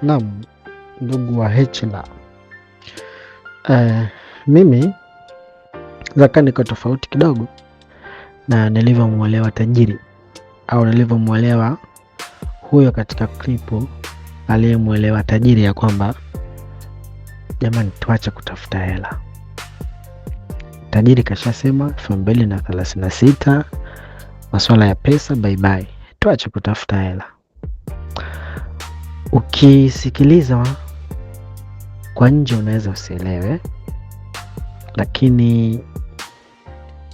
Naam, ndugu wa Hechla. Mimi zaka niko tofauti kidogo na nilivyomwelewa tajiri au nilivyomwelewa huyo katika klipu aliyemwelewa tajiri ya kwamba jamani, tuache kutafuta hela. Tajiri kashasema 2036 masuala ya pesa bye bye, tuache kutafuta hela. Ukisikiliza kwa nje unaweza usielewe, lakini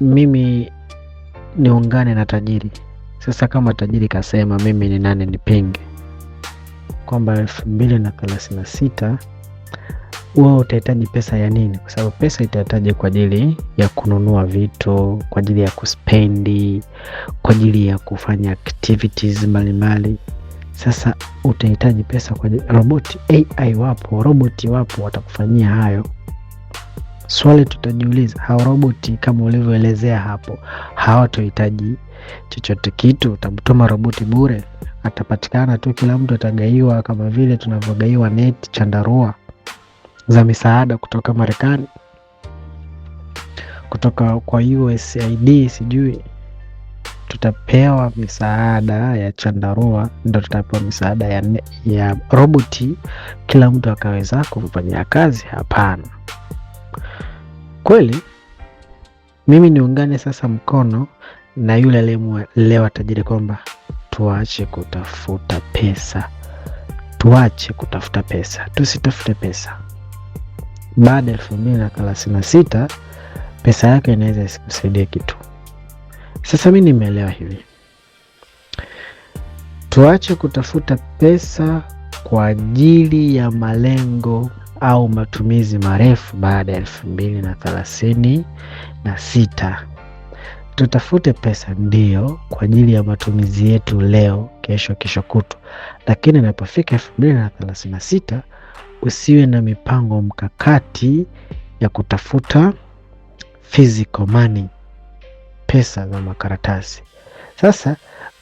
mimi niungane na tajiri. Sasa kama tajiri kasema, mimi ni nani nipinge? Kwamba 2036 wewe utahitaji pesa ya nini? Kwa sababu pesa itahitaji kwa ajili ya kununua vitu, kwa ajili ya kuspendi, kwa ajili ya kufanya activities mbalimbali. Sasa utahitaji pesa kwa ajili roboti. AI wapo, roboti wapo, watakufanyia hayo. Swali tutajiuliza, hao roboti kama ulivyoelezea hapo, hawatohitaji chochote kitu? Utamtuma roboti bure, atapatikana tu, kila mtu atagaiwa kama vile tunavyogaiwa net chandarua za misaada kutoka Marekani, kutoka kwa USAID, sijui tutapewa misaada ya chandarua, ndio tutapewa misaada ya roboti kila mtu akaweza kufanya kazi? Hapana. Kweli mimi niungane sasa mkono na yule aliyemwelewa tajiri kwamba tuache kutafuta pesa, tuache kutafuta pesa, tusitafute pesa. Baada ya 2036 pesa yake inaweza isikusaidia kitu. Sasa mimi nimeelewa hivi, tuache kutafuta pesa kwa ajili ya malengo au matumizi marefu baada ya 2036. Tutafute pesa ndio kwa ajili ya matumizi yetu leo, kesho kutu, lakini inapofika 2036 usiwe na mipango mkakati ya kutafuta physical money, pesa za makaratasi. Sasa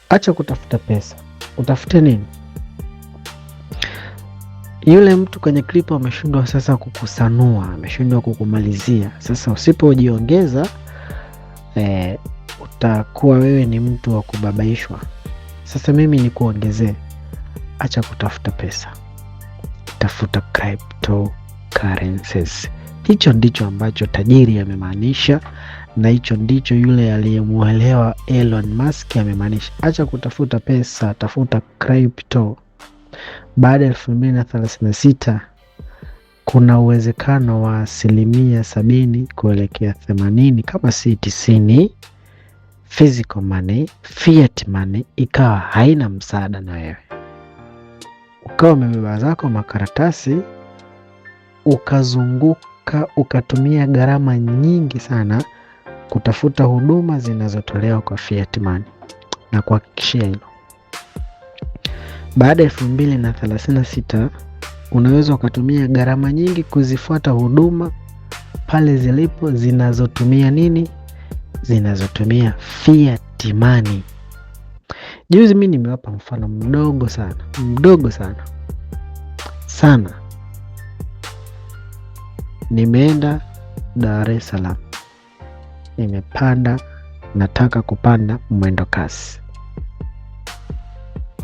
acha kutafuta pesa, utafute nini? Yule mtu kwenye klipu ameshindwa sasa kukusanua, ameshindwa kukumalizia. Sasa usipojiongeza utakuwa wewe ni mtu wa kubabaishwa. Sasa mimi ni kuongezee, acha kutafuta pesa, tafuta cryptocurrencies. Hicho ndicho ambacho tajiri amemaanisha, na hicho ndicho yule aliyemuelewa Elon Musk amemaanisha. Acha kutafuta pesa, tafuta crypto. Baada ya 2036 kuna uwezekano wa 70% kuelekea 80% kama si 90%, physical money, fiat money ikawa haina msaada na wewe. Ukawa umebeba zako makaratasi, ukazunguka, ukatumia gharama nyingi sana kutafuta huduma zinazotolewa kwa fiat money. Na kuhakikishia hilo, baada ya 2036 unaweza ukatumia gharama nyingi kuzifuata huduma pale zilipo zinazotumia nini? Zinazotumia fiat money. Juzi mimi nimewapa mfano mdogo sana. Nimeenda Dar es Salaam, nimepanda, nataka kupanda mwendo kasi.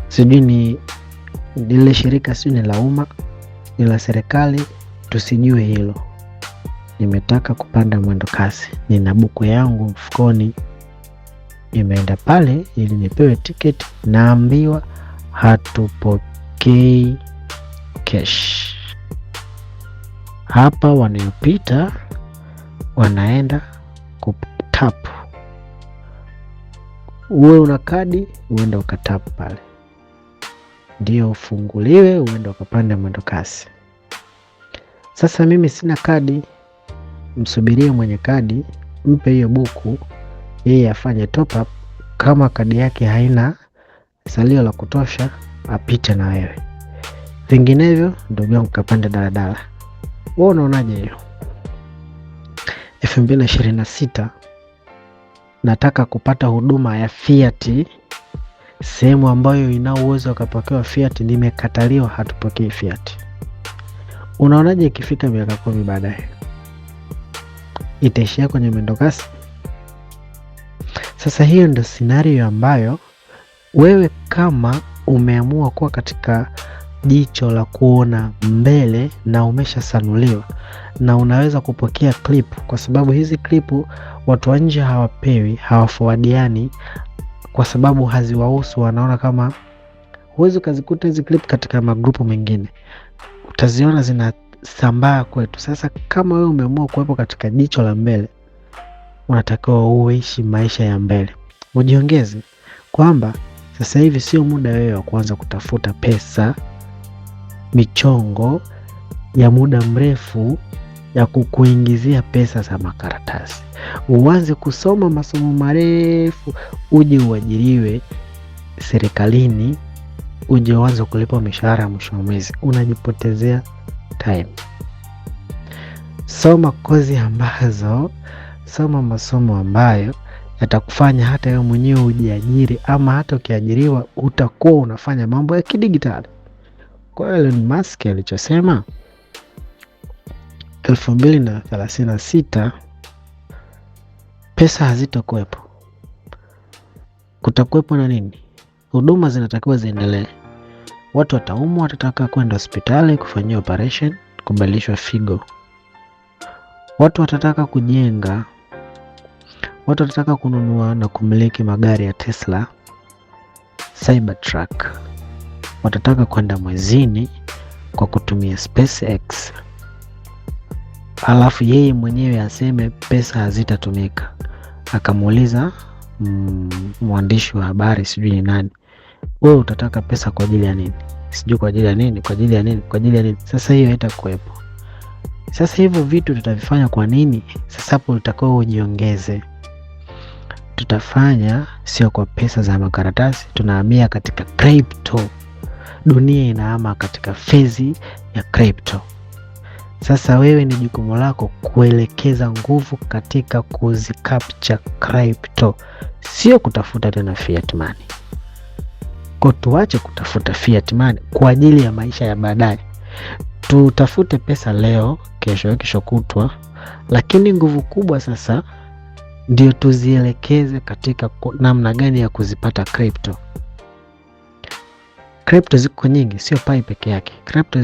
Sijui ni lile shirika, sijui ni la umma, ni la serikali, tusijue hilo. Nimetaka kupanda mwendo kasi, nina buku yangu mfukoni, nimeenda pale ili nipewe tiketi, naambiwa hatupokei cash. Hapa wanayopita wanaenda kutapu. Uwe una kadi, uende ukatapu pale, ndio ufunguliwe uende ukapanda mwendo kasi. Sasa mimi sina kadi, msubirie mwenye kadi, mpe hiyo buku, yeye afanye top up. Kama kadi yake haina salio la kutosha, apite na wewe, vinginevyo ndugu yangu kapande daladala. Wewe unaonaje hiyo? 2026 nataka kupata huduma ya fiat Sehemu ambayo ina uwezo ukapokewa fiat nimekataliwa, hatupokei fiat. Unaonaje ikifika miaka 10 baadaye? Itaishia kwenye mwendokasi? Sasa hiyo ndio scenario ambayo wewe kama umeamua kuwa katika jicho la kuona mbele na umeshasanuliwa na unaweza kupokea clip, kwa sababu hizi clip watu wa nje hawapewi, hawafuadiani kwa sababu haziwahusu. Wanaona kama huwezi ukazikuta hizi clip katika magrupu mengine, utaziona zinasambaa kwetu. Sasa kama wewe umeamua kuwepo katika jicho la mbele, unatakiwa uishi maisha ya mbele, ujiongeze kwamba sasa hivi sio muda wewe wa kuanza kutafuta pesa, michongo ya muda mrefu ya kukuingizia pesa za makaratasi. Uanze kusoma masomo marefu, uje uajiriwe serikalini, uje uanze kulipa mishahara mwisho wa mwezi. Unajipotezea time. Soma kozi ambazo, soma masomo ambayo yatakufanya hata wewe mwenyewe ujiajiri, ama hata ukiajiriwa utakuwa unafanya mambo ya kidigitali. Kwa hiyo Elon Musk alichosema 2036 pesa hazitakuwepo. Kutakuwepo na nini? Huduma zinatakiwa ziendelee. Watu wataumwa, watataka kwenda hospitali kufanyia operation, kubadilishwa figo. Watu watataka kujenga, watu watataka kununua na kumiliki magari ya Tesla, Cybertruck. Watataka kwenda mwezini kwa kutumia SpaceX. Alafu yeye mwenyewe aseme pesa hazitatumika. Akamuuliza mwandishi wa habari, sijui ni nani, wewe utataka pesa kwa ajili ya nini? Sijui kwa ajili ya nini, kwa ajili ya nini, kwa ajili ya nini? Sasa hiyo haitakuwepo. Sasa hivyo vitu tutavifanya kwa nini? Sasa hapo utakuwa ujiongeze. Tutafanya sio kwa pesa za makaratasi, tunahamia katika crypto. Dunia inahama katika fezi ya crypto. Sasa wewe ni jukumu lako kuelekeza nguvu katika kuzicapture crypto, sio kutafuta tena fiat money. Kwa tuache kutafuta fiat money kwa ajili ya maisha ya baadaye. Tutafute pesa leo, kesho kutwa, lakini nguvu kubwa sasa ndio tuzielekeze katika namna gani ya kuzipata crypto. Crypto ziko nyingi, sio pai peke yake. Crypto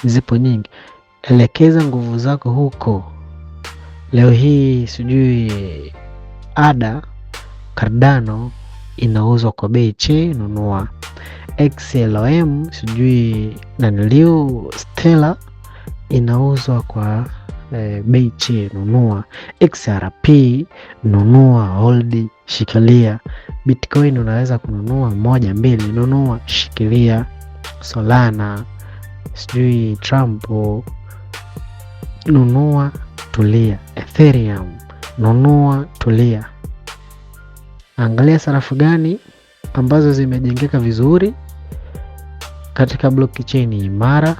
zipo nyingi. Elekeza nguvu zako huko. Leo hii sijui ADA Cardano inauzwa kwa bei chini, nunua. XLM sijui naniliu Stellar inauzwa kwa bei chini, nunua. XRP nunua, hold, shikilia. Bitcoin unaweza kununua 1, 2, nunua, shikilia. Solana sijui Trump nunua, tulia. Ethereum nunua, tulia. Angalia sarafu gani ambazo zimejengeka vizuri katika blockchain imara,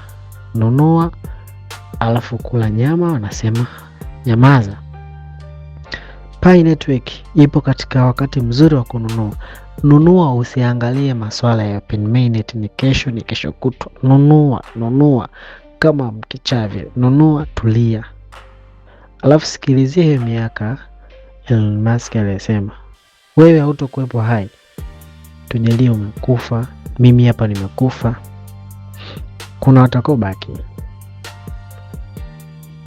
nunua. Alafu kula nyama, wanasema nyamaza. Pi Network ipo katika wakati mzuri wa kununua. Nunua, usiangalie masuala ya pin mainnet, ni kesho kutwa. Nunua kama mkichavya, nunua, tulia. Alafu sikilizia hiyo miaka Elon Musk alisema wewe hautokuwepo hai. Tujalie umekufa, mimi hapa nimekufa, kuna watakao baki.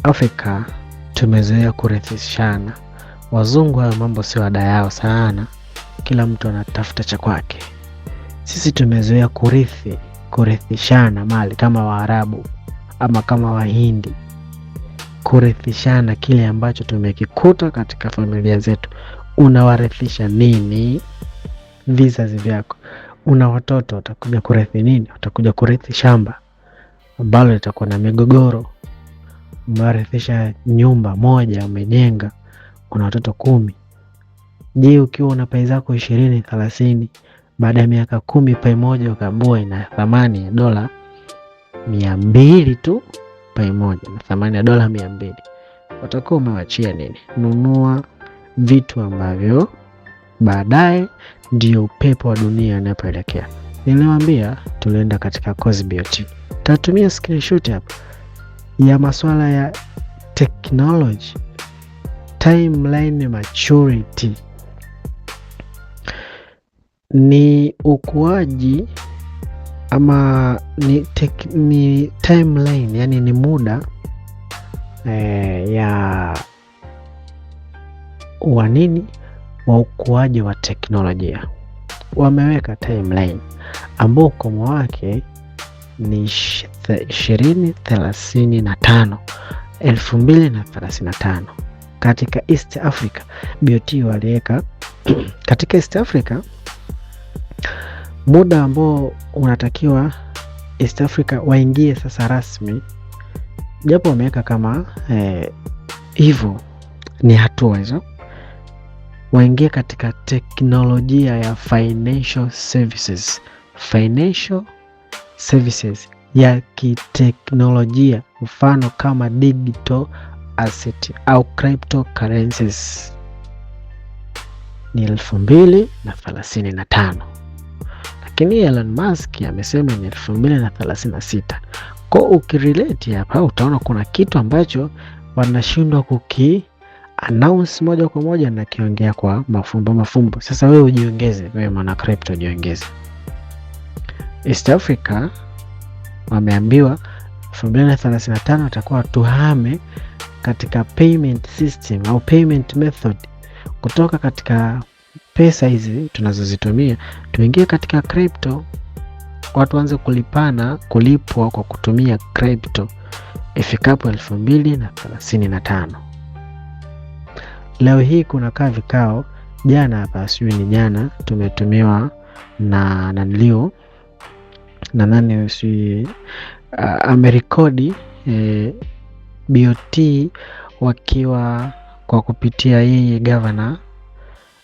Afrika tumezoea kurithishana. Wazungu hayo mambo sio ada yao sana, kila mtu anatafuta cha kwake. Sisi tumezoea kurithishana mali kama Waarabu ama kama Wahindi, kurithishana kile ambacho tumekikuta katika familia zetu. Unawarithisha nini vizazi vyako? Una watoto, watakuja kurithi nini? Watakuja kurithi shamba ambalo litakuwa na migogoro. Umewarithisha nyumba moja umejenga, una watoto 10. Je, ukiwa una pai zako 20, 30, baada ya miaka 10 pai moja ukaambiwa ina thamani ya dola 200 tu, pai moja na thamani ya dola 200, watakuwa umewachia nini? Nunua vitu ambavyo baadaye ndio upepo wa dunia unapoelekea. Niliwaambia tulienda katika course BOT. Tatumia screenshot hapa ya masuala ya technology, timeline maturity. Ni ukuaji ama ni timeline, yani ni muda ya wa ukuaji wa teknolojia. Wameweka timeline ambao ukomo wake ni 2035 katika East Africa. BOT waliweka katika East Africa muda ambao unatakiwa East Africa waingie sasa rasmi, japo wameweka kama hivyo, ni hatua hizo, waingie katika teknolojia ya financial services ya kiteknolojia, mfano kama digital asset au cryptocurrencies. Ni 2035, lakini Elon Musk amesema ni 2036. Kwa ukirelate hapa utaona kuna kitu ambacho wanashindwa kuki announce moja kwa moja na kiongea kwa mafumbo. Sasa wewe ujiongeze, wewe mwana crypto ujiongeze. East Africa wameambiwa 2035 watakuwa tuhame katika payment system au payment method, kutoka katika pesa hizi tunazozitumia tuingie katika crypto. Watu waanze kulipwa kwa kutumia crypto ifikapo 2035. Leo hii kuna vikao jana hapa, sijui ni jana, tumetumiwa na nanlio na nani sijui amerekodi BOT wakiwa kwa kupitia yeye governor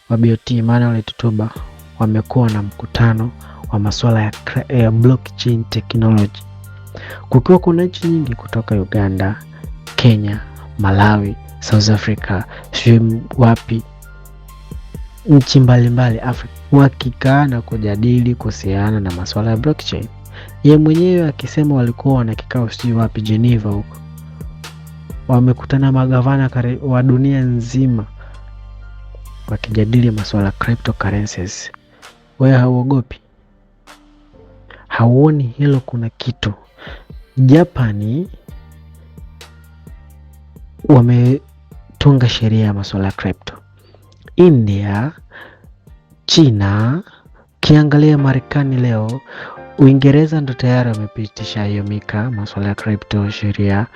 wa BOT Emmanuel Tutuba, wamekuwa na mkutano wa masuala ya blockchain technology. Kukiwa kuna nchi nyingi kutoka Uganda, Kenya, Malawi, South Africa, wapi, nchi mbalimbali Afrika, wakikaa na kujadili kuhusiana na masuala ya blockchain. Yeye mwenyewe akisema walikuwa wana kikao sijui wapi Geneva huko, wamekutana magavana wa dunia nzima wakijadili masuala ya cryptocurrencies. Wewe hauogopi? Hauoni hilo kuna kitu? Japani wametunga sheria ya masuala ya crypto. India, China, kiangalia Marekani leo, Uingereza ndo tayari wamepitisha hiyo masuala ya crypto sheria.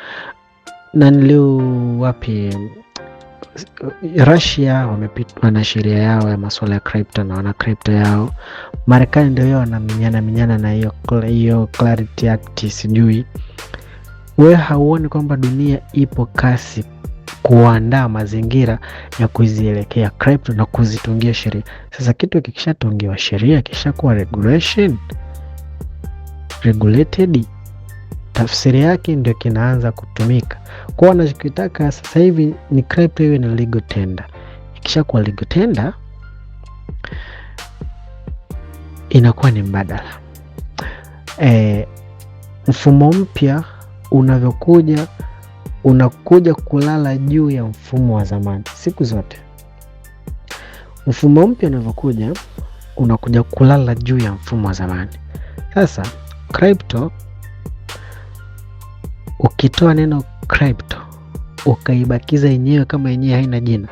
Na leo wapi, Russia wana sheria yao ya masuala ya crypto na wana crypto yao. Marekani ndio yao wanaminyana na hiyo Clarity Act sijui. Wewe hauoni kwamba dunia ipo kasi kuandaa mazingira ya kuzielekea crypto na kuzitungia sheria? Sasa kitu kikishatungiwa sheria, kishakuwa regulated, tafsiri yake ndio kinaanza kutumika. Kwa wanachokitaka sasa hivi ni crypto iwe ni legal tender. Ikishakuwa legal tender inakuwa ni mbadala. Mfumo mpya unavyokuja, unakuja kulala juu ya mfumo wa zamani siku zote. Mfumo mpya unavyokuja unakuja kulala juu ya mfumo wa zamani. Sasa crypto, ukitoa neno crypto ukaibakiza yenyewe kama yenyewe haina jina,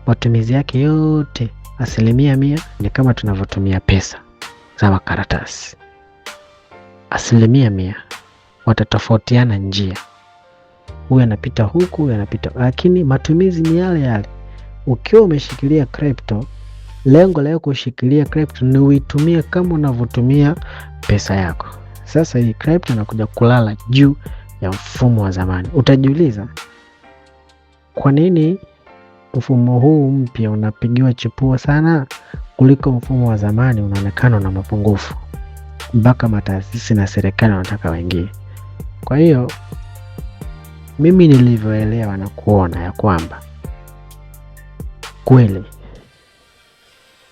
matumizi yake yote 100% ni kama tunavyotumia pesa za makaratasi. 100% watatofautiana njia, huyu anapita huku, huyu anapita, lakini matumizi ni yale yale. Ukiwa umeshikilia crypto, lengo la kushikilia crypto ni uitumie kama unavyotumia pesa yako. Sasa hii crypto inakuja kulala juu ya mfumo wa zamani. Utajiuliza kwa nini mfumo huu mpya unapigiwa chipua sana kuliko mfumo wa zamani unaonekana na mapungufu, mpaka mataasisi na serikali wanataka waingie. Kwa hiyo mimi nilivyoelewa na kuona ya kwamba kweli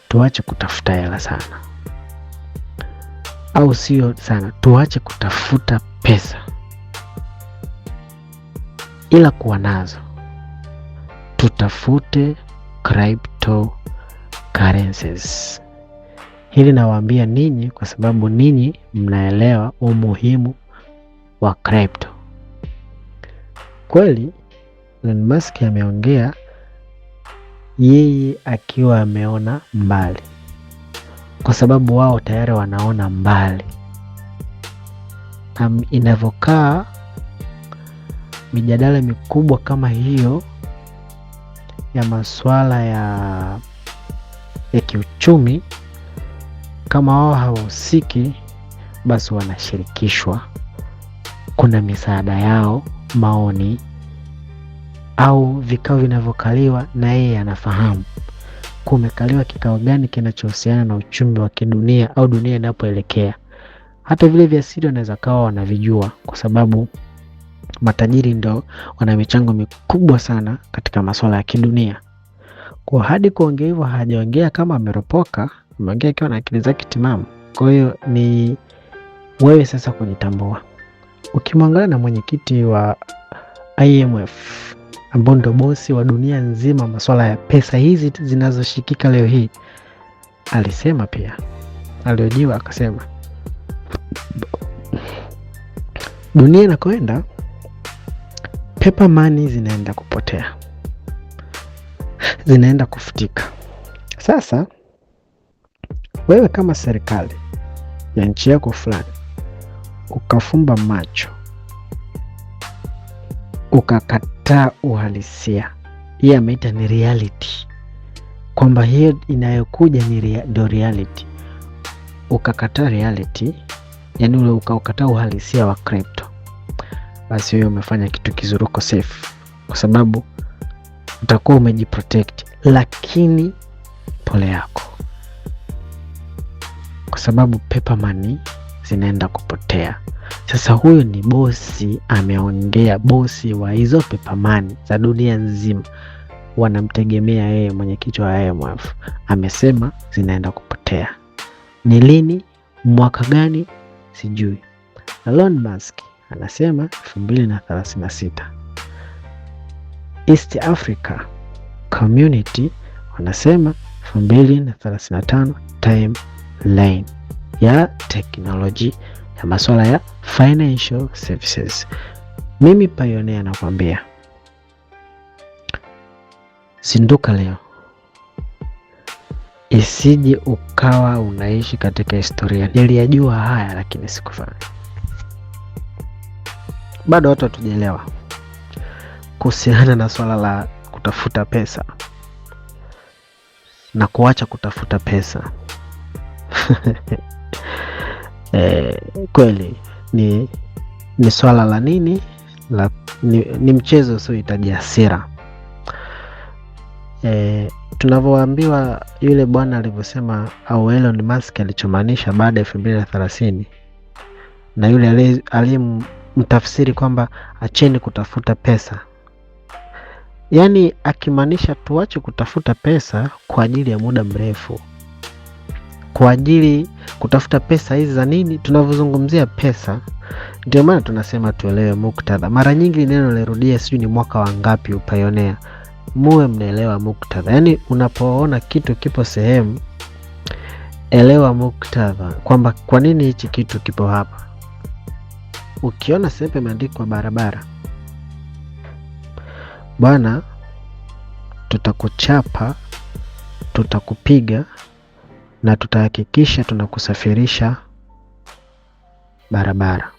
tuache kutafuta hela sana, au sio sana, tuache kutafuta pesa, ila kuwa nazo tutafute cryptocurrencies. Hili nawaambia ninyi kwa sababu ninyi mnaelewa umuhimu wa crypto. Kweli Elon Musk ameongea yeye akiwa ameona mbali, kwa sababu wao tayari wanaona mbali. Inavyokaa mijadala mikubwa kama hiyo ya masuala ya kiuchumi, kama wao hawahusiki, basi wanashirikishwa. Kuna misaada yao, maoni au vikao vinavyokaliwa na yeye anafahamu. Kumekaliwa kikao gani kinachohusiana na uchumi wa kidunia au dunia inapoelekea. Hata vile vya siri wanaweza kawa wanavijua, kwa sababu matajiri ndio wana michango mikubwa sana katika masuala ya kidunia. Kwa hadi kuongea hivyo hajaongea kama ameropoka, ameongea akiwa na akili zake timamu. Kwa hiyo ni wewe sasa kujitambua. Ukimwangalia na mwenyekiti wa IMF ambao ndio bosi wa dunia nzima masuala ya pesa hizi zinazoshikika leo hii, alisema pia, aliojiwa akasema dunia inakoenda, paper money zinaenda kupotea, zinaenda kufutika. Sasa wewe kama serikali ya nchi yako fulani ukafumba macho, ukakataa uhalisia, hii ameita ni reality, kwamba hiyo inayokuja ndio reality, ukakataa reality, yani ule ukakataa uhalisia wa crypto, basi wewe umefanya kitu kizuri, uko safe, kwa sababu utakuwa umejiprotect. Lakini pole yako, kwa sababu paper money zinaenda kupotea. Sasa huyo ni bosi ameongea, bosi wa hizo paper money za dunia nzima, wanamtegemea yeye. Mwenyekiti wa IMF amesema zinaenda kupotea. Ni lini, mwaka gani, sijui. Elon Musk anasema 2036. East Africa Community wanasema 2035 timeline ya teknoloji ya masuala ya financial services. Mimi Pioneer nakwambia, zinduka leo, isije ukawa unaishi katika historia. Niliyajua haya lakini sikufanya. Bado watu hatujaelewa kuhusiana na swala la kutafuta pesa na kuacha kutafuta pesa. Kweli ni swala la nini la, ni mchezo usiohitaji hasira. Tunavyoambiwa yule bwana alivyosema, au Elon Musk alichomaanisha baada ya 2030, na yule aliyemtafsiri kwamba acheni kutafuta pesa, yani akimaanisha tuache kutafuta pesa kwa ajili ya muda mrefu, kwa ajili kutafuta pesa hizi za nini. Tunavyozungumzia pesa, ndio maana tunasema tuelewe muktadha. Mara nyingi neno lirudia, sijui ni mwaka wa ngapi Pioneer, muwe mnaelewa muktadha. Yani unapoona kitu kipo sehemu, elewa muktadha, kwamba kwa nini hichi kitu kipo hapa. Ukiona sehemu imeandikwa barabara, bwana, tutakuchapa, tutakupiga na tutahakikisha tunakusafirisha barabara,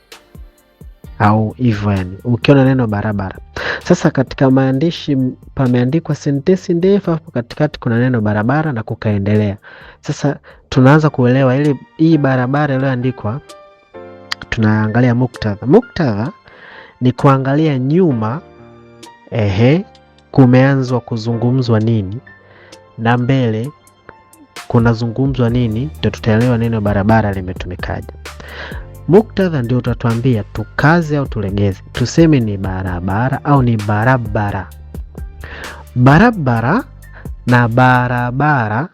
au hivyo. Yani ukiona neno barabara, sasa katika maandishi pameandikwa sentensi ndefu, hapo katikati kuna neno barabara na kukaendelea. Sasa tunaanza kuelewa hii barabara iliyoandikwa, tunaangalia muktadha. Muktadha ni kuangalia nyuma, kumeanzwa kuzungumzwa nini, na mbele kunazungumzwa nini, ndio tutaelewa neno barabara limetumikaje. Muktadha ndio utatuambia tukaze au tulegeze, tuseme ni barabara au ni barabara. Barabara na barabara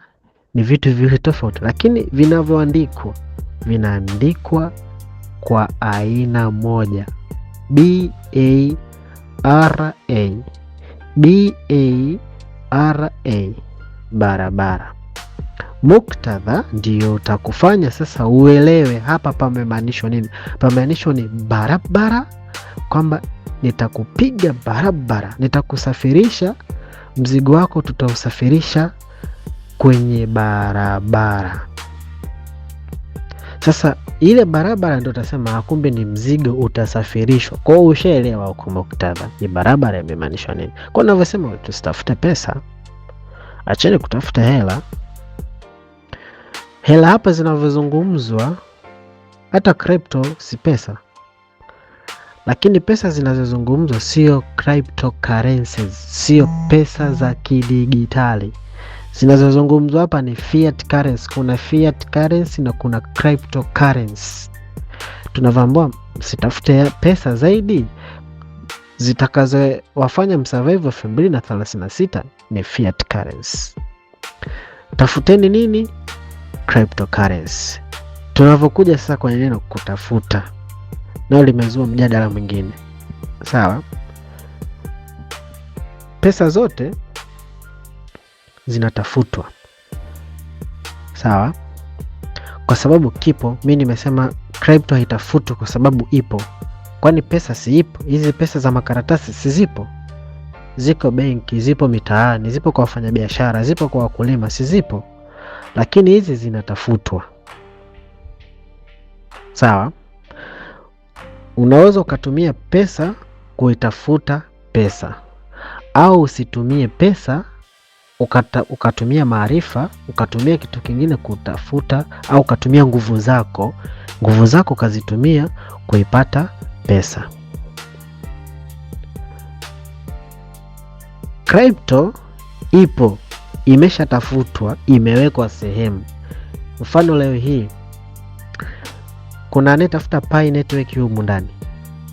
ni vitu viwili tofauti, lakini vinavyoandikwa vinaandikwa kwa aina moja, BARA, barabara. Muktadha ndio utakufanya sasa uelewe hapa pamemaanishwa nini. Pamemaanishwa ni barabara, kwamba nitakupiga barabara, nitakusafirisha mzigo wako, tutausafirisha kwenye barabara. Sasa ile barabara ndio utasema kumbe ni mzigo utasafirishwa. Kwa hiyo ushaelewa huko muktadha ni barabara imemaanishwa nini. Kwa ninavyosema tusitafute pesa, acheni kutafuta hela. Hela hapa zinavyozungumzwa, hata crypto si pesa, lakini pesa zinazozungumzwa sio cryptocurrencies, sio pesa za kidigitali. Zinazozungumzwa hapa ni fiat currency. Kuna fiat currency na kuna cryptocurrency. Tunavyoambiwa msitafute pesa zaidi, zitakazo wafanya msurvive 2036 ni fiat currency. Tafuteni nini? Cryptocurrency. Tunavyokuja sasa kwenye neno kutafuta, nao limezua mjadala mwingine. Sawa, pesa zote zinatafutwa, sawa, kwa sababu kipo. Mimi nimesema crypto haitafutwi kwa sababu ipo. Kwani pesa si ipo? Hizi pesa za makaratasi si zipo? Ziko benki, zipo mitaani, zipo kwa wafanyabiashara, zipo kwa wakulima, si zipo? Lakini hizi zinatafutwa, sawa. Unaweza ukatumia pesa kuitafuta pesa, au usitumie pesa ukatumia maarifa, ukatumia kitu kingine kutafuta, au ukatumia nguvu zako ukazitumia kuipata pesa. Crypto ipo, imeshatafutwa, imewekwa sehemu. Mfano leo hii kuna anayetafuta Pi network humu ndani.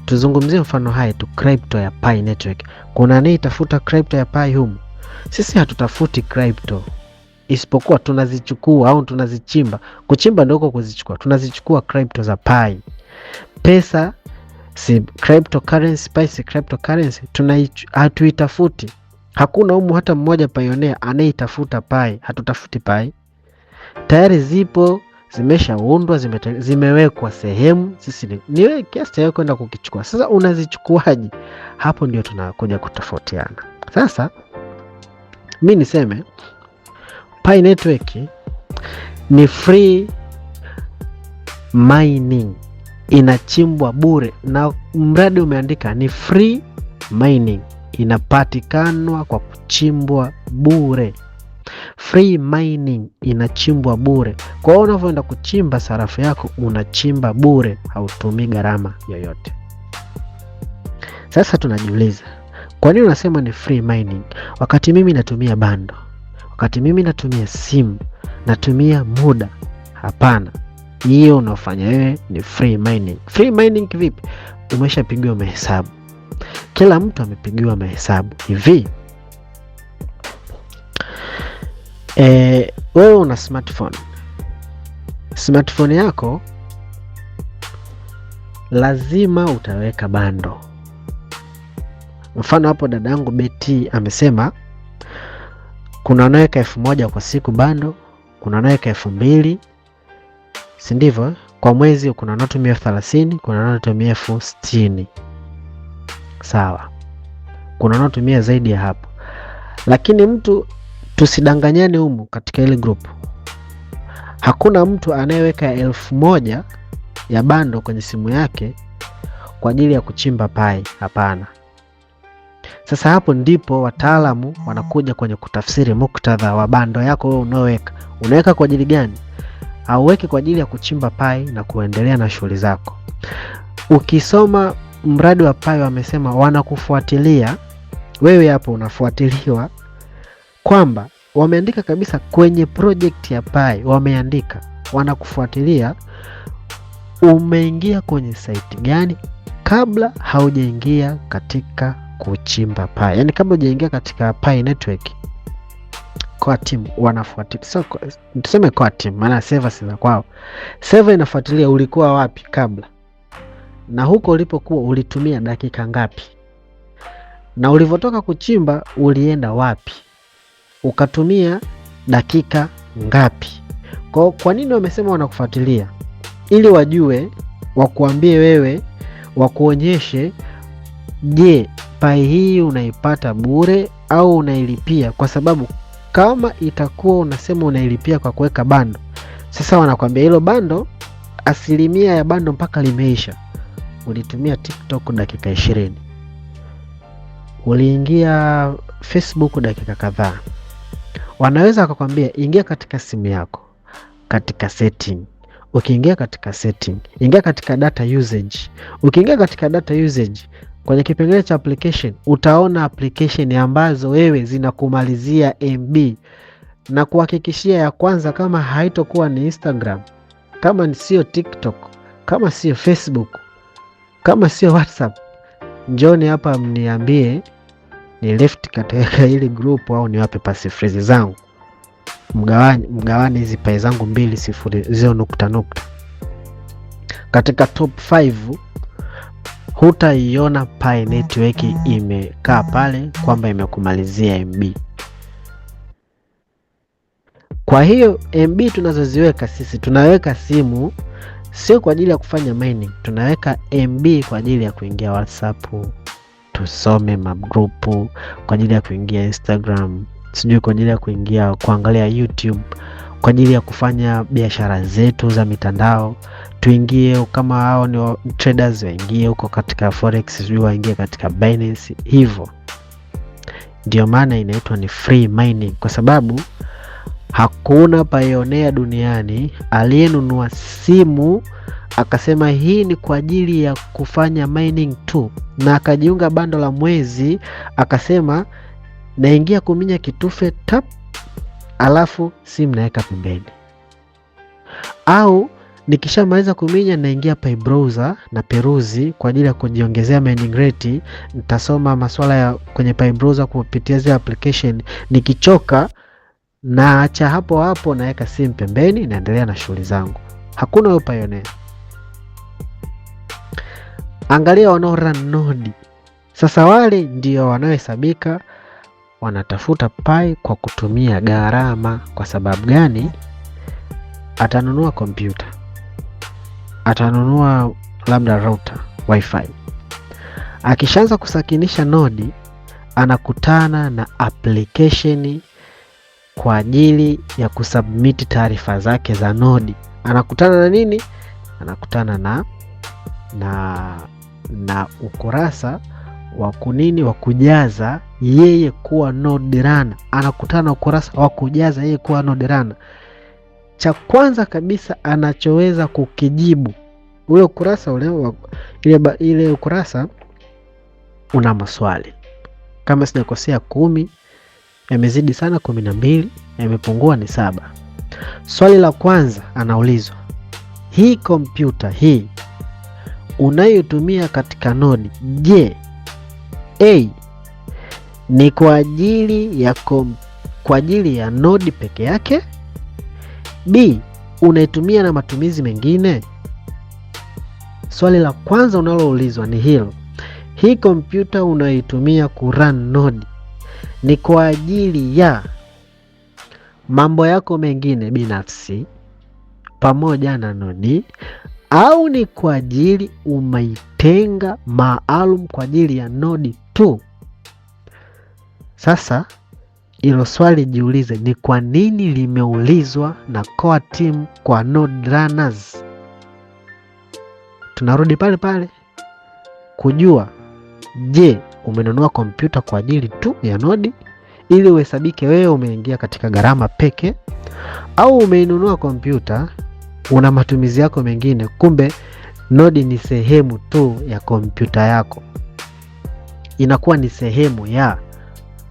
Tuzungumzie mfano hai tu, crypto ya Pi network. Kuna anayetafuta crypto ya Pi humu. Sisi hatutafuti crypto, isipokuwa tunazichukua au tunazichimba. Kuchimba ndio huko kuzichukua. Tunazichukua crypto za Pi. Pesa si cryptocurrency, Pi si cryptocurrency. Hatuitafuti. Hakuna humu hata mmoja pioneer anayeitafuta Pi. Hatutafuti Pi. Tayari zipo, zimeshaundwa, zimewekwa sehemu. Sisi ni wewe kiasi cha kwenda kukichukua. Sasa unazichukuaje? Hapo ndio tunakuja kutofautiana. Sasa mimi niseme Pi network ni free mining, inachimbwa bure, na mradi umeandika ni free mining, inapatikanwa kwa kuchimbwa bure. Free mining inachimbwa bure. Kwa hiyo unavyoenda kuchimba sarafu yako unachimba bure, hautumii gharama yoyote. Sasa tunajiuliza, kwa nini unasema ni free mining wakati mimi natumia bando, wakati mimi natumia simu, natumia muda? Hapana, hiyo unafanya wewe ni free mining. Free mining kivipi? Umeshapigiwa mahesabu. Kila mtu amepigiwa mahesabu. Hivi wewe una smartphone. Smartphone yako lazima utaweka bando. Mfano hapo dadangu Betty amesema kuna anaweka 1000 kwa siku bando, kuna anaweka 2000, si ndivyo? Kwa mwezi kuna anatumia 30, kuna anatumia 60. Sawa. Kuna anatumia zaidi ya hapo. Lakini mtu, tusidanganyane humu katika ile group. Hakuna mtu anayeweka 1000 ya bando kwenye simu yake kwa ajili ya kuchimba Pi. Hapana. Sasa hapo ndipo wataalamu wanakuja kwenye kutafsiri muktadha wa bando yako wewe unaoweka. Unaweka kwa ajili gani? Hauweki kwa ajili ya kuchimba Pi na kuendelea na shughuli zako. Ukisoma mradi wa Pi wamesema wanakufuatilia wewe, hapo unafuatiliwa, kwamba wameandika kabisa kwenye project ya Pi, wameandika wanakufuatilia umeingia kwenye site gani kabla haujaingia katika kuchimba Pi. Yaani kabla hujaingia katika Pi network core team wanafuatilia. So tuseme core team maana server si za kwao. Server inafuatilia ulikuwa wapi kabla, na huko ulipokuwa ulitumia dakika ngapi, na ulivyotoka kuchimba ulienda wapi, ukatumia dakika ngapi. Kwa nini wamesema wanakufuatilia? Ili wajue, wakuambie wewe, wakuonyeshe, je, pai hii unaipata bure au unailipia? Kwa sababu kama itakuwa unasema unailipia kwa kuweka bando, sasa wanakuambia hilo bando, asilimia ya bando mpaka limeisha. Ulitumia TikTok dakika 20, uliingia Facebook dakika kadhaa, wanaweza wakakwambia ingia katika simu yako, katika setting. Ukiingia katika setting, ingia katika data usage. Ukiingia katika data usage, kwenye kipengele cha application, utaona application ambazo wewe zinakumalizia MB, na kuhakikishia ya kwanza, kama haitokuwa ni Instagram, kama ni sio TikTok, kama sio Facebook, kama sio WhatsApp, njoni hapa mniambie, ni left katika hili group au niwape passphrase zangu, mgawane hizi pai zangu 2.0. Katika top 5 hutaiona pai network imekaa pale kwamba imekumalizia MB. Kwa hiyo MB tunazoziweka sisi, tunaweka simu sio kwa ajili ya kufanya mining, tunaweka MB kwa ajili ya kuingia WhatsApp, tusome magrupu, kwa ajili ya kuingia Instagram, sijui kwa ajili ya kuingia kuangalia YouTube, kwa ajili ya kufanya biashara zetu za mitandao, tuingie kama hao ni traders waingie huko katika forex, sijui waingie katika Binance hivyo. Ndio maana inaitwa ni free mining, kwa sababu hakuna pioneer duniani aliyenunua simu akasema hii ni kwa ajili ya kufanya mining tu, na akajiunga bando la mwezi akasema naingia kuminya kitufe tap, alafu simu naweka pembeni, au nikishamaliza kuminya naingia pai browser na peruzi kwa ajili ya kujiongezea mining rate. Nitasoma masuala ya kwenye pai browser kupitia zile application, nikichoka na acha hapo hapo, naweka simu pembeni, naendelea na shughuli zangu. Hakuna huyo pioneer. Angalia wanao run node. Sasa wale ndio wanaohesabika wanatafuta pai kwa kutumia gharama. Kwa sababu gani? Atanunua kompyuta, atanunua labda router, wifi. Akishaanza kusakinisha nodi, anakutana na application kwa ajili ya kusubmit taarifa zake za nodi. Anakutana na nini? Anakutana na ukurasa wa kunini, wa kujaza yeye kuwa node runner. Anakutana na ukurasa wa kujaza yeye kuwa node runner. Cha kwanza kabisa anachoweza kukijibu ule ukurasa ile ukurasa una maswali, kama sijakosea 10, yamezidi sana 12, yamepungua ni 7. Swali la kwanza anaulizwa, hii kompyuta hii unayotumia katika nodi, je, A, ni kwa ajili ya nodi peke yake? B, unaitumia na matumizi mengine? Swali la kwanza unaloulizwa ni hilo. Hii kompyuta unayotumia kurun nodi ni kwa ajili ya mambo yako mengine binafsi pamoja na nodi, au ni kwa ajili umeitenga maalum kwa ajili ya nodi tu? Sasa hilo swali jiulize, ni kwa nini limeulizwa na core team kwa node runners? Tunarudi pale pale kujua, je, umenunua kompyuta kwa ajili tu ya nodi ili uhesabike wewe umeingia katika gharama peke, au umeinunua kompyuta una matumizi yako mengine, kumbe nodi ni sehemu tu ya kompyuta yako, inakuwa ni sehemu ya,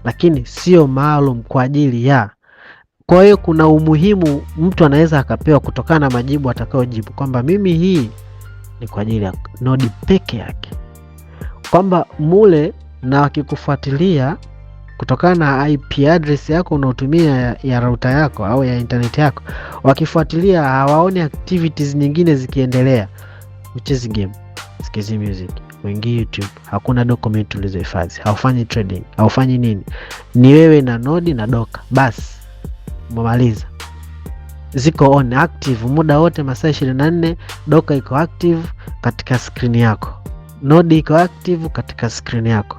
lakini sio maalum kwa ajili ya. Kwa hiyo kuna umuhimu mtu anaweza akapewa kutokana na majibu atakayojibu, kwamba mimi hii ni kwa ajili ya nodi peke yake, kwamba mule na wakikufuatilia kutokana na IP address yako unaotumia ya router yako au ya internet yako. Wakifuatilia hawaoni activities nyingine zikiendelea. Uchezi game, sikizi music, wengi YouTube, hakuna document ulizohifadhi, haufanyi trading, haufanyi nini. Ni wewe na node na Docker. Basi umemaliza. Ziko on active muda wote, masaa 24. Docker iko active katika screen yako, node iko active katika screen yako.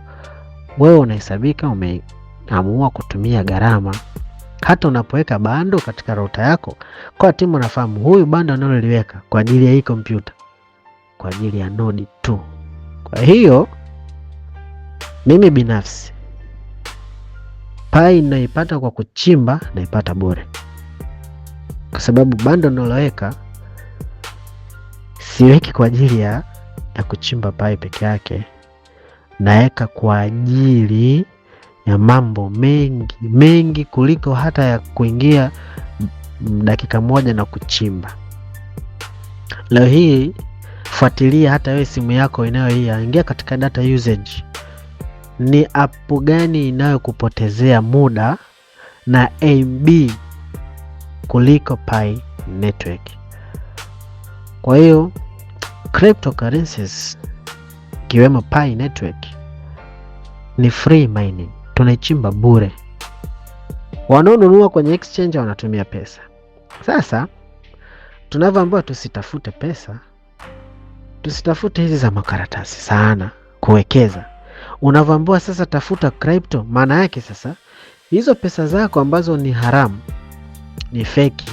Wewe unahesabika umeamua kutumia gharama. Hata unapoweka bando katika router yako, kwa timu unafahamu huyu bando analoliweka kwa ajili ya hii kompyuta, kwa ajili ya node tu. Kwa hiyo mimi binafsi Pi naipata kwa kuchimba, naipata bure. Kwa sababu bando naloweka siweki kwa ajili ya kuchimba Pi peke yake. Naeka kwa ajili ya mambo mengi kuliko hata ya kuingia dakika moja na kuchimba. Leo hii fuatilia hata wewe simu yako ingia katika data usage. Ni app gani inayokupotezea muda na MB kuliko Pi network? Kwa hiyo cryptocurrencies kiwemo Pi network ni free mining, tunaichimba bure. Wanaonunua kwenye exchange wanatumia pesa. Sasa tunavyoambiwa tusitafute pesa, tusitafute hizi za makaratasi sana kuwekeza. Unavyoambiwa sasa tafuta crypto, maana yake sasa hizo pesa zako ambazo ni haramu, ni feki,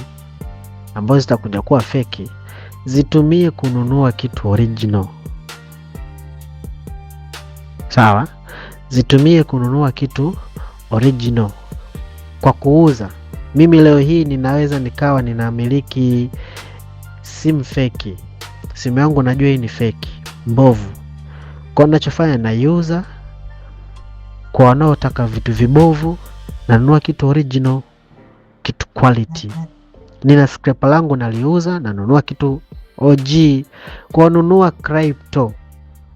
ambazo zitakuja kuwa feki, zitumie kununua kitu original. Sawa? Zitumie kununua kitu original kwa kuuza. Mimi leo hii ninaweza nikawa ninamiliki simu feki. Simu yangu najua hii ni feki, mbovu. Kwa ninachofanya naiuza kwa wanaotaka vitu vibovu, nanunua kitu original, kitu quality. Nina scraper langu naliuza, nanunua kitu OG. Kwa nunua crypto,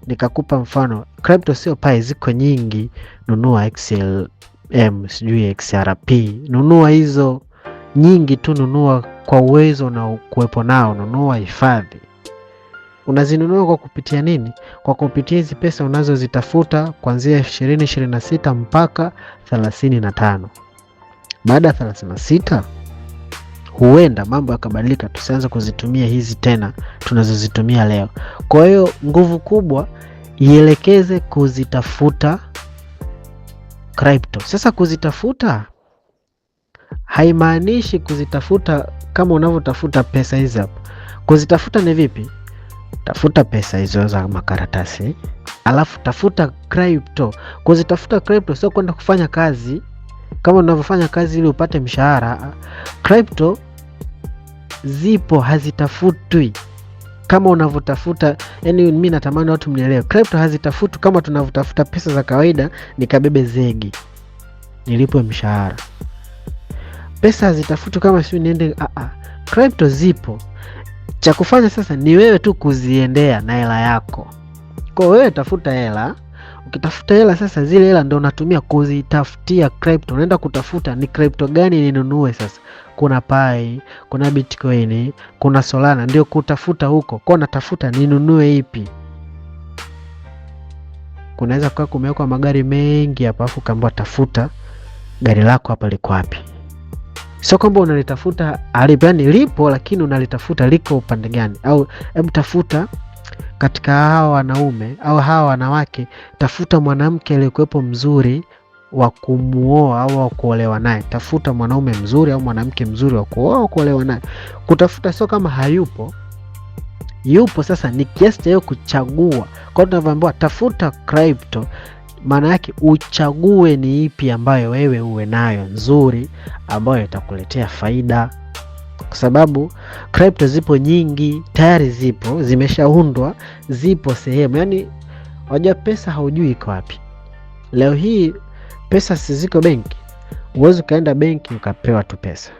nikakupa mfano, crypto sio Pi, ziko nyingi. Nunua XLM, sijui XRP, nunua hizo nyingi tu, nunua kwa uwezo na kuwepo nao, nunua hifadhi. Unazinunua kwa kupitia nini? Kwa kupitia hizi pesa unazozitafuta kuanzia 2026 mpaka 35. Baada ya 36 huenda mambo yakabadilika, tusianze kuzitumia hizi tena tunazozitumia leo. Kwa hiyo nguvu kubwa ielekeze kuzitafuta crypto. Sasa kuzitafuta haimaanishi kuzitafuta kama unavyotafuta pesa hizi hapo. Kuzitafuta ni vipi? Tafuta pesa hizo za makaratasi, alafu tafuta crypto. Kuzitafuta crypto sio kwenda kufanya kazi kama unavyofanya kazi ili upate mshahara. Crypto zipo, hazitafutwi kama unavyotafuta. Yani mimi natamani watu mnielewe, crypto hazitafutwi kama tunavyotafuta pesa za kawaida, nikabebe zegi nilipwe mshahara. Pesa hazitafutwi kama sio niende crypto zipo. Cha kufanya sasa ni wewe tu kuziendea na hela yako. Kwa wewe tafuta hela. Ukitafuta hela sasa, zile hela ndio unatumia kuzitafutia crypto. Unaenda kutafuta ni crypto gani ninunue sasa. Kuna Pi, kuna Bitcoin, kuna Solana, ndio kutafuta huko. Kwa natafuta ninunue ipi. Kunaweza kuwa kumewekwa magari mengi hapa, afu kaambiwa tafuta gari lako hapa liko wapi. Sio kwamba unalitafuta alipani lipo, lakini unalitafuta liko upande gani. Au hebu tafuta katika hawa wanaume au hawa wanawake, tafuta mwanamke aliyekuwepo mzuri wa kumuoa au wa kuolewa naye. Tafuta mwanaume mzuri au mwanamke mzuri wa kuoa au kuolewa naye. Kutafuta sio kama hayupo. Yupo, sasa ni kiasi cha kuchagua. Kwa tunavyoambiwa tafuta crypto, maana yake uchague ni ipi ambayo wewe uwe nayo nzuri, ambayo itakuletea faida. Kwa sababu crypto zipo nyingi, tayari zipo, zimeshaundwa, zipo sehemu. Yani wajua pesa haujui iko wapi. Leo hii pesa siziko benki. Uwezo kaenda benki ukapewa tu pesa.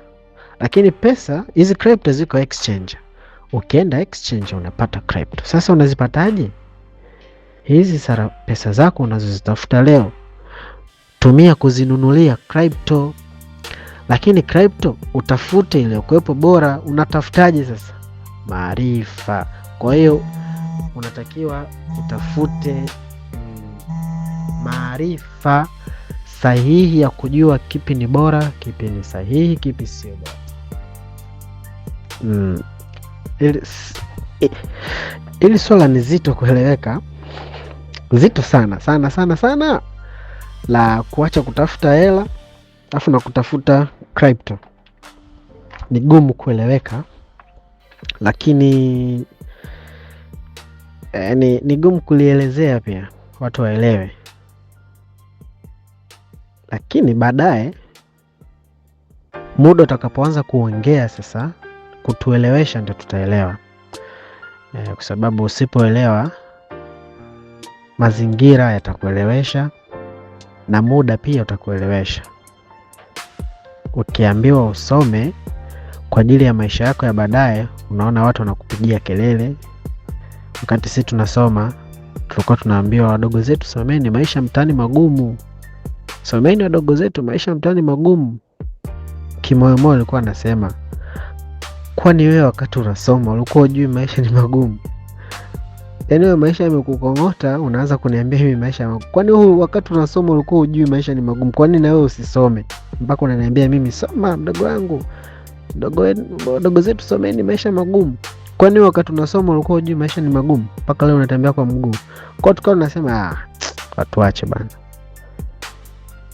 Lakini pesa hizi crypto ziko exchange. Ukienda exchange unapata crypto. Sasa unazipataje? Hizi pesa zako unazozitafuta leo, tumia kuzinunulia crypto. Lakini crypto utafute ile kuwepo bora. Unatafutaje sasa? Maarifa. Kwa hiyo unatakiwa utafute maarifa sahihi ya kujua kipi ni bora, kipi ni sahihi, kipi sio bora. Ili swala ni zito kueleweka, zito sana sana sana sana, la kuacha kutafuta hela afu na kutafuta crypto. Ni gumu kueleweka, lakini ni gumu kulielezea pia watu waelewe, lakini baadaye muda utakapoanza kuongea sasa kutuelewesha ndio tutaelewa. Kwa sababu usipoelewa mazingira yatakuelewesha na muda pia utakuelewesha. Ukiambiwa usome kwa ajili ya maisha yako ya baadaye, unaona watu wanakupigia kelele. Wakati sisi tunasoma tulikuwa tunaambiwa wadogo zetu, someni, maisha mtaani magumu. Someni wadogo zetu, maisha mtaani magumu. Kimoyomoyo alikuwa anasema, kwani wewe wakati unasoma ulikuwa hujui maisha ni magumu? Yaani wewe maisha yamekukongota, unaanza kuniambia hivi maisha magumu. Kwani wewe wakati unasoma ulikuwa hujui maisha ni magumu? Kwani na wewe usisome mpaka unaniambia mimi soma mdogo wangu, dogo zetu someni, maisha magumu? Kwani wakati unasoma ulikuwa hujui maisha ni magumu mpaka leo unatembea kwa mguu? Kwa tukao tunasema watu waache bana.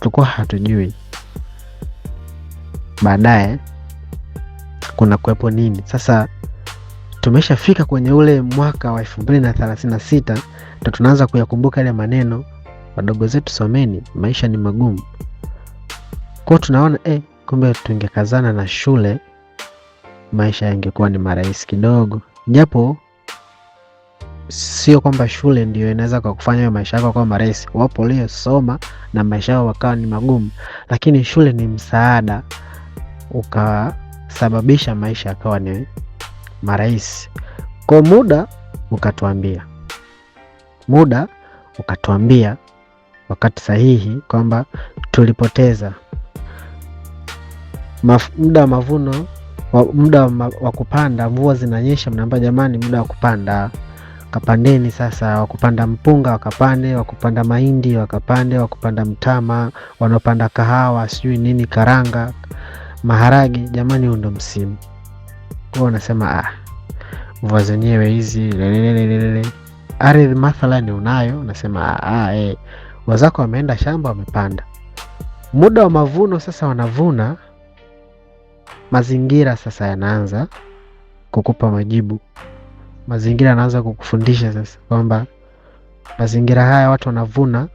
Tulikuwa hatujui baadaye kuna kuwepo nini. Sasa tumeshafika kwenye ule mwaka wa 2036 ndio tunaanza kuyakumbuka ile maneno, wadogo zetu someni, maisha ni magumu. Kwa tunaona kumbe tungekazana na shule, maisha yangekuwa ni marahisi kidogo. Japo sio kwamba shule ndio inaweza kukufanya maisha yako kuwa marahisi. Wapo waliosoma na maisha yao wakawa ni magumu, lakini shule ni msaada ukasababisha maisha yakawa ni marahisi. Kwa muda ukatuambia wakati sahihi kwamba tulipoteza muda wa mavuno, muda wa kupanda. Mvua zinanyesha, mnaambia jamani, muda wa kupanda, kapandeni sasa. Wakupanda mpunga wakapande, wakupanda mahindi wakapande, wakupanda mtama, wanaopanda kahawa, sijui nini, karanga, maharage, jamani, huo ndo msimu. Kwa wanasema mvua zenyewe hizi lelelelele. Ardhi mathalani unayo, unasema wazako wameenda shamba wamepanda. Muda wa mavuno sasa wanavuna, mazingira sasa yanaanza kukupa majibu. Mazingira yanaanza kukufundisha sasa kwamba mazingira haya watu wanavuna,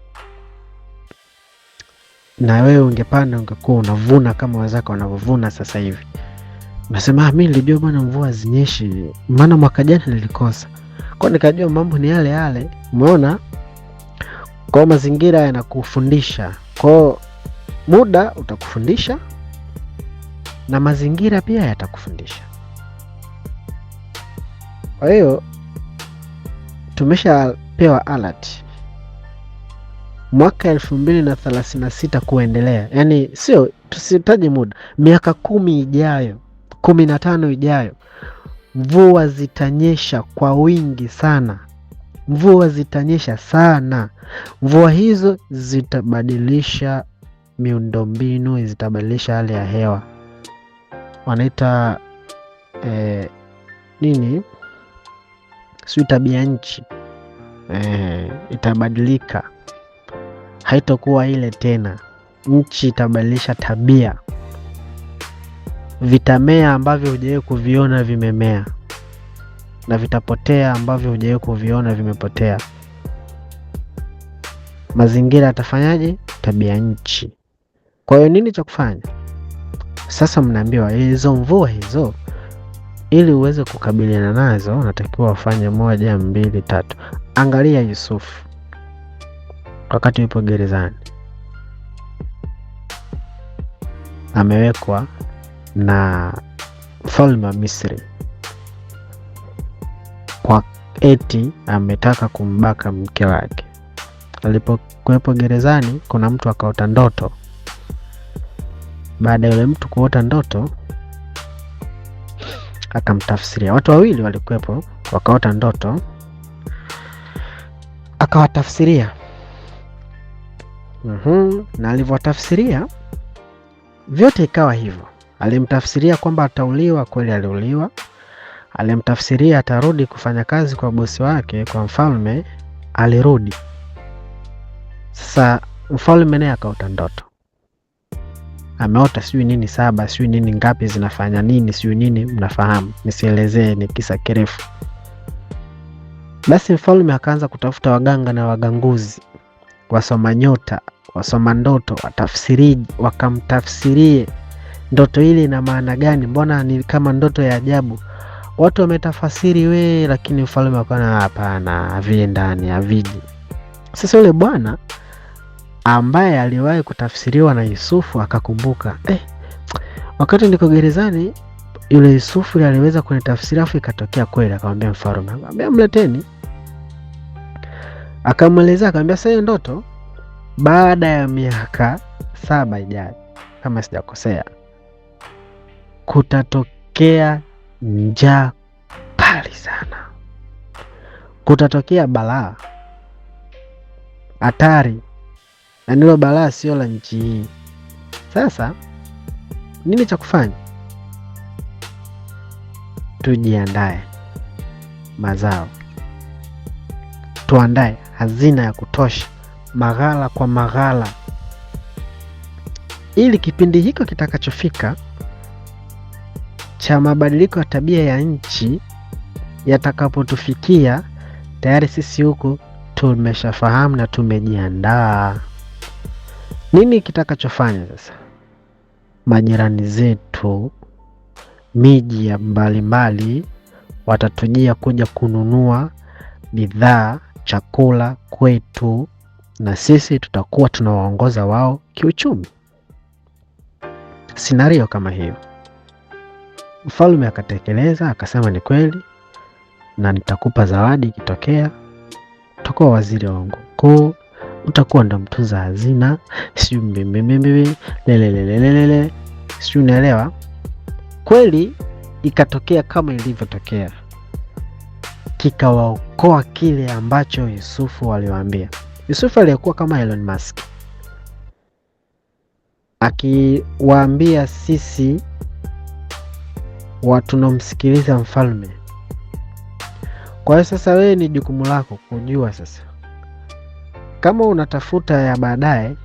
na wewe ungepanda ungekuwa unavuna kama wazako wanavuna sasa hivi. Unasema mimi nilijua bwana mvua zinyeshi, maana mwaka jana nilikosa. Kwa nikajua mambo ni yale yale. Umeona? Kwa mazingira yanakufundisha. Kwa muda utakufundisha na mazingira pia yatakufundisha. Kwa hiyo tumeshapewa alert mwaka 2036 kuendelea. Yaani sio tusitaje muda, miaka 10 ijayo, 15 ijayo, mvua zitanyesha kwa wingi sana. Mvua zitanyesha sana. Mvua hizo zitabadilisha miundombinu, zitabadilisha hali ya hewa. Wanaita nini? Sio tabia nchi. Itabadilika. Haitakuwa ile tena. Nchi itabadilisha tabia. Vitamea ambavyo hujawahi kuviona vimemea, na vitapotea ambavyo hujawahi kuviona vimepotea. Mazingira yatafanyaje? Tabia nchi. Kwa hiyo nini cha kufanya? Sasa mnaambiwa hizo mvua hizo, ili uweze kukabiliana nazo unatakiwa ufanye 1, 2, 3. Angalia Yusuf wakati yupo gerezani, amewekwa na mfalme wa Misri kwa eti ametaka kumbaka mke wake. Alipokuwepo gerezani, kuna mtu akaota ndoto. Baada ya yule mtu kuota ndoto, akamtafsiria. Watu wawili walikuwepo, wakaota ndoto, akawatafsiria. Na alivyotafsiria vyote ikawa hivyo. Alimtafsiria kwamba atauliwa, kweli aliuliwa. Alimtafsiria atarudi kufanya kazi kwa bosi wake, kwa mfalme, alirudi. Sasa mfalme naye akaota ndoto. Ameota sijui nini 7, sijui nini ngapi zinafanya nini, sijui nini, mnafahamu, nisielezee, ni kisa kirefu. Basi mfalme akaanza kutafuta waganga na waganguzi, wasoma nyota, wasoma ndoto, watafsiriji, wakamtafsirie ndoto ile ina maana gani, mbona ni kama ndoto ya ajabu. Watu wametafasiri lakini mfalme akaona hapana, haviendani, haviji. Sasa yule bwana ambaye aliwahi kutafsiriwa na Yusufu akakumbuka, wakati niko gerezani yule Yusufu aliweza kunitafsiria, afu ikatokea kweli. Akamwambia mfalme, akamwambia mleteni. Akamweleza, akamwambia sasa ndoto baada ya miaka 7 ijayo, kama sijakosea, kutatokea njaa kali sana, kutatokea balaa hatari, na nilo balaa sio la nchi hii. Sasa nini cha kufanya? Tujiandae mazao, tuandae hazina ya kutosha, maghala kwa maghala, ili kipindi hiko kitakachofika cha mabadiliko ya tabia ya nchi yatakapotufikia, tayari sisi huku tumeshafahamu na tumejiandaa. Nini kitakachofanya sasa? Majirani zetu, miji ya mbalimbali watatujia kuja kununua bidhaa, chakula kwetu, na sisi tutakuwa tunawaongoza wao kiuchumi. Scenario kama hiyo. Mfalme akatekeleza, akasema ni kweli, na nitakupa zawadi ikitokea. Utakuwa waziri wangu mkuu, utakuwa ndo mtunza hazina, siyo mbembembembe, lelelelelele, siyo, unaelewa? Kweli ikatokea kama ilivyotokea, kikawaokoa kile ambacho Yusufu aliwaambia. Yusufu alikuwa kama Elon Musk, akiwaambia sisi watu tunomsikiliza mfalme. Kwa hiyo sasa wewe ni jukumu lako kujua sasa, kama unatafuta ya baadaye,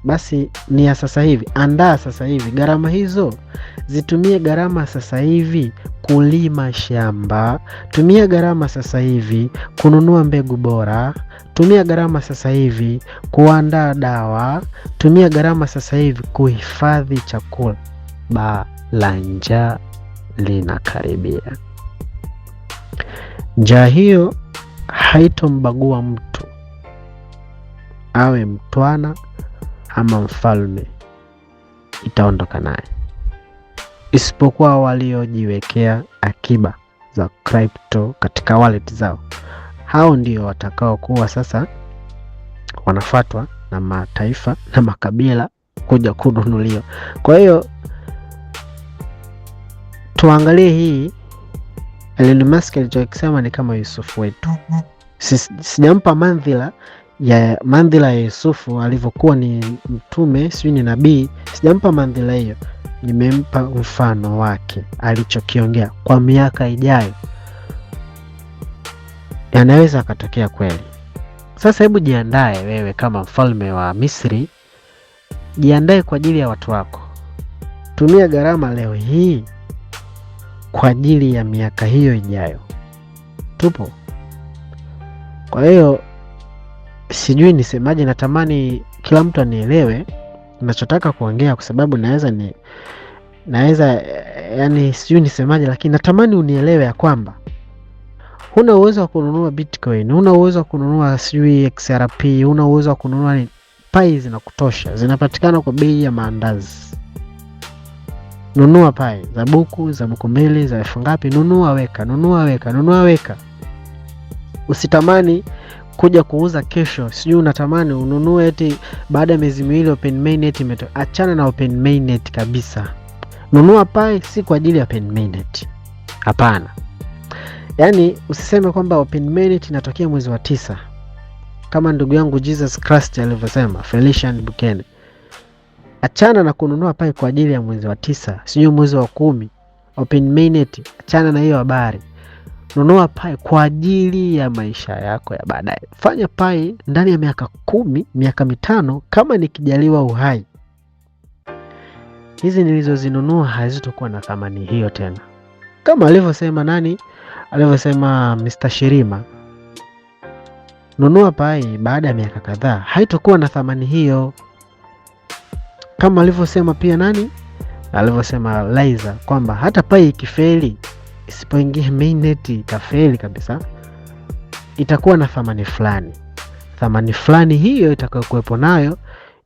basi ni ya sasa hivi. Andaa sasa hivi, gharama hizo zitumie gharama sasa hivi kulima shamba, tumia gharama sasa hivi kununua mbegu bora, tumia gharama sasa hivi kuandaa dawa, tumia gharama sasa hivi kuhifadhi chakula. La njaa linakaribia. Njaa hiyo haitombagua mtu, awe mtwana ama mfalme, itaondoka naye, isipokuwa waliojiwekea akiba za crypto katika wallet zao. Hao ndio watakao kuwa sasa wanafuatwa na mataifa na makabila kuja kununuliwa. Kwa hiyo tuangalie hii Elon Musk alichokisema ni kama Yusufu wetu. Sijampa mandhila ya Yusufu alivyokuwa ni mtume, sijui ni nabii. Sijampa mandhila hiyo, nimempa mfano wake alichokiongea kwa miaka ijayo, yanaweza akatokea kweli. Sasa hebu jiandae wewe kama mfalme wa Misri, jiandae kwa ajili ya watu wako. Tumia gharama leo hii kwa ajili ya miaka hiyo ijayo. Tupo. Kwa hiyo sijui nisemaje, natamani kila mtu anielewe ninachotaka kuongea, kwa sababu naweza yani sijui nisemaje, lakini natamani unielewe ya kwamba huna uwezo wa kununua Bitcoin, huna uwezo wa kununua sijui XRP, huna uwezo wa kununua pai zinakutosha, zinapatikana kwa bei ya maandazi. Nunua pai za buku mbili, za elfu ngapi, nunua weka. Usitamani kuja kuuza kesho, sijui unatamani ununue eti baada ya miezi miwili open mainnet imetoka. Achana na open mainnet kabisa. Nunua Pi si kwa ajili ya open mainnet. Hapana. Yaani usiseme kwamba open mainnet inatokea mwezi wa 9. Kama ndugu yangu Jesus Christ alivyosema, Felician Bukene. Achana na kununua Pi kwa ajili ya mwezi wa 9, sijui mwezi wa 10. Open mainnet, achana na hiyo habari. Nunua Pi kwa ajili ya maisha yako ya baadaye. Fanya Pi ndani ya miaka 10, miaka 5 kama nikijaliwa uhai. Hizi nilizozinunua hazitakuwa na thamani hiyo tena. Kama alivyosema nani? Alivyosema Mr. Shirima. Nunua Pi baada ya miaka kadhaa, haitakuwa na thamani hiyo. Kama alivyosema pia nani? Alivyosema Liza kwamba hata Pi ikifeli, isipoingia mainnet ikafeli kabisa, itakuwa na thamani fulani. Thamani fulani hiyo itakayokuwepo nayo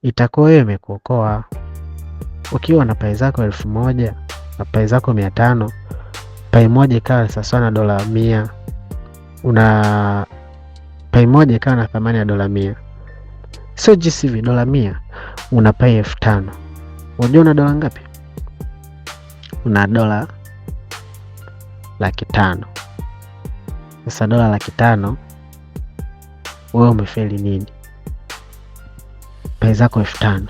itakuwa imekuokoa. Ukiwa na Pi zako 1000 na Pi zako 500, Pi moja ikawa sawa na $100, una Pi moja ikawa na thamani ya $100. Sio GCV, $100. Una Pi 5000. Unajua una dola ngapi? Una dola 500,000. Sasa dola 500,000 wewe umefeli nini? Pi zako 5000.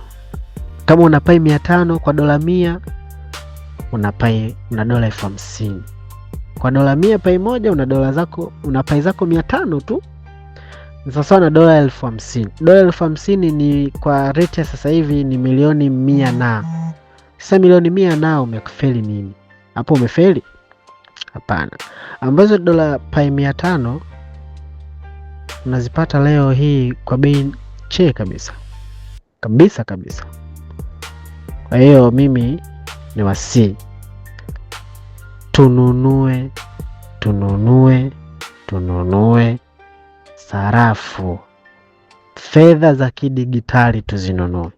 Kama una Pi 500 kwa dola 100, una dola 50,000. Kwa dola 100 Pi moja una Pi zako 500 tu. Sasa na dola 50,000. Dola 50,000 ni kwa rate ya sasa hivi ni milioni 100 na. Sasa milioni 100 na umefeli nini? Hapo umefeli? Hapana. Ambazo dola Pi 500 unazipata leo hii kwa bei che kabisa. Kabisa. Kwa hiyo mimi ni wasi tununue sarafu. Fedha za kidigitali tuzinunue.